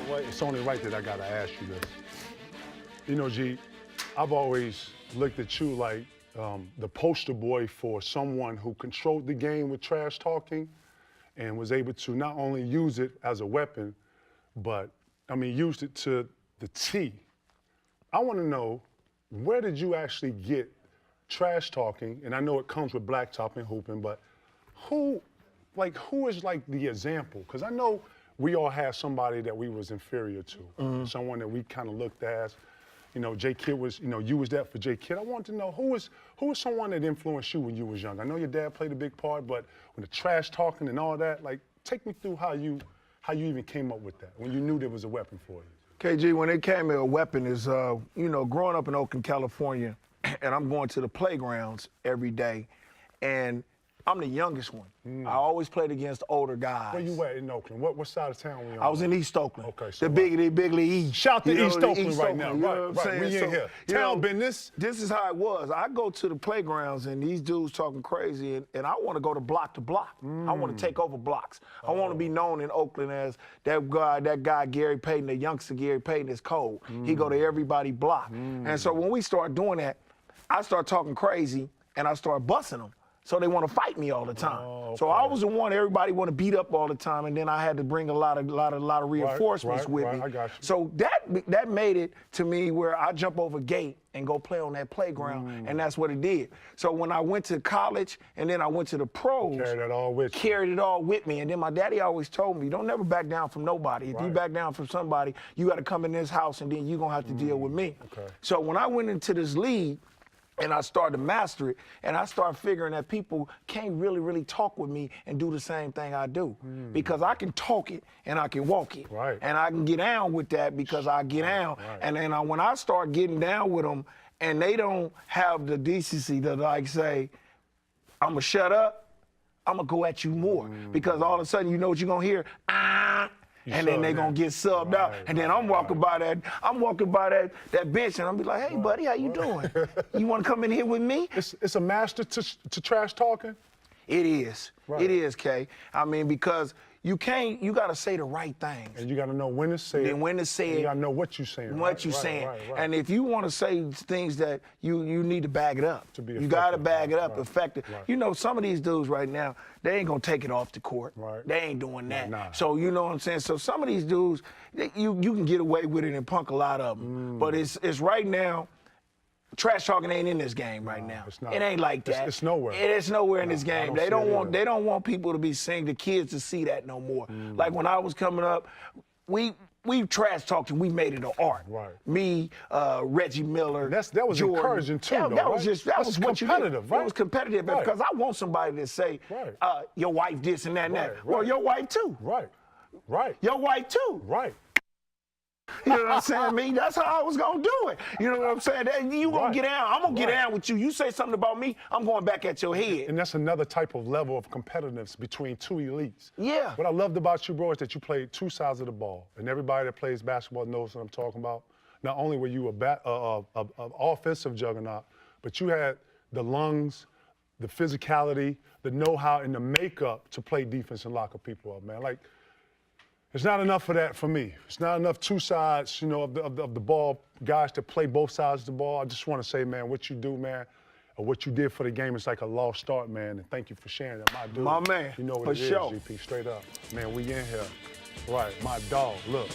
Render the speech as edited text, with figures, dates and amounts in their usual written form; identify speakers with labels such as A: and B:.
A: Well, it's only right that I gotta ask you this. You know, G, I've always looked at you like the poster boy for someone who controlled the game with trash talking and was able to not only use it as a weapon, but, I mean, used it to the T. I wanna know, where did you actually get trash talking? And I know it comes with blacktop and hooping, but who is like the example? Because I know we all had somebody that we was inferior to, someone that we kind of looked at. You know, J Kidd was, you know, you was that for J Kidd. I want to know who was someone that influenced you when you was young? I know your dad played a big part, but when the trash talking and all that, like, take me through how you even came up with that, when you knew there was a weapon for you.
B: KG, when it came to a weapon is, you know, growing up in Oakland, California, and I'm going to the playgrounds every day, and I'm the youngest one. I always played against older guys.
A: Where you at in Oakland? What side of town were you on?
B: I was in East Oakland.
A: Okay, so
B: the bigly East.
A: Shout to
B: You know,
A: East
B: the
A: Oakland
B: East
A: right
B: Oakland,
A: now.
B: you know
A: Right,
B: what I'm
A: right.
B: saying?
A: We in
B: So,
A: here.
B: you
A: Town
B: know,
A: business.
B: This is how it was. I go to the playgrounds and these dudes talking crazy, and I want to go to block. I want to take over blocks. I want to be known in Oakland as that guy Gary Payton, the youngster Gary Payton is cold. He go to everybody block. And so when we start doing that, I start talking crazy and I start busting them. So they want to fight me all the time.
A: Okay.
B: So I was the one everybody want to beat up all the time, and then I had to bring a lot of reinforcements with me.
A: I got you.
B: So that made it to me where I jump over gate and go play on that playground, and that's what it did. So when I went to college and then I went to the pros,
A: Carried it all with you.
B: carried it all with me. And then my daddy always told me, don't never back down from nobody. If you back down from somebody, you got to come in this house and then you're going to have to deal with me.
A: Okay.
B: So when I went into this league, and I started to master it, and I started figuring that people can't really talk with me and do the same thing I do. Because I can talk it and I can walk it.
A: Right.
B: And I can get down with that because I get down.
A: Right.
B: And then when I start getting down with them and they don't have the decency to like say, I'm gonna shut up, I'm gonna go at you more. Because all of a sudden, you know what you're gonna hear? And then they gonna get subbed out. And then I'm walking by that bench and I'm be like, hey buddy, how you doing? You wanna come in here with me?
A: It's a master to trash talking?
B: It is.
A: Right.
B: It is, Kay. I mean, because you gotta say the right things.
A: And you gotta know when to say it.
B: And when to say
A: and
B: it.
A: you gotta know what you're saying.
B: What you're saying. And if you want to say things that you need to bag it up.
A: To be
B: you got to
A: effective.
B: bag it up,
A: Right.
B: effective.
A: Right.
B: You know, some of these dudes right now, they ain't going to take it off the court.
A: Right.
B: They ain't doing that.
A: Nah.
B: So, you know what I'm saying? So some of these dudes, you can get away with it and punk a lot of them. But it's right now, trash talking ain't in this game right now.
A: It's not.
B: It ain't like that.
A: It's nowhere.
B: It's nowhere in this
A: I
B: game.
A: don't
B: They
A: see
B: don't
A: it
B: want.
A: either.
B: They don't want people to be seeing the kids to see that no more. Like when I was coming up, we trash talked and we made it an art.
A: Right.
B: Me, Reggie Miller.
A: That was
B: Jordan.
A: encouraging too,
B: That
A: though,
B: was
A: right?
B: just that
A: That's
B: was what you did.
A: competitive, right?
B: It was competitive
A: Right.
B: because I want somebody to say,
A: Right.
B: your wife this and that and that.
A: Right,
B: Well,
A: right.
B: your wife too.
A: Right. Right.
B: Your wife too.
A: Right.
B: You know what I'm saying? Me, that's how I was gonna do it. You know what I'm saying? You gonna
A: Right.
B: get down. I'm gonna get
A: Right.
B: down with you. You say something about me, I'm going back at your head.
A: And that's another type of level of competitiveness between two elites.
B: Yeah.
A: What I loved about you, bro, is that you played two sides of the ball. And everybody that plays basketball knows what I'm talking about. Not only were you a offensive juggernaut, but you had the lungs, the physicality, the know-how, and the makeup to play defense and lock people up, man. Like, it's not enough for that for me. It's not enough two sides, you know, of the ball, guys that play both sides of the ball. I just want to say, man, what you do, man, or what you did for the game is like a lost start, man. And thank you for sharing that, my dude.
B: My man,
A: You know what
B: for
A: it is,
B: sure.
A: GP, straight up. Man, we in here. Right, my dog. Look.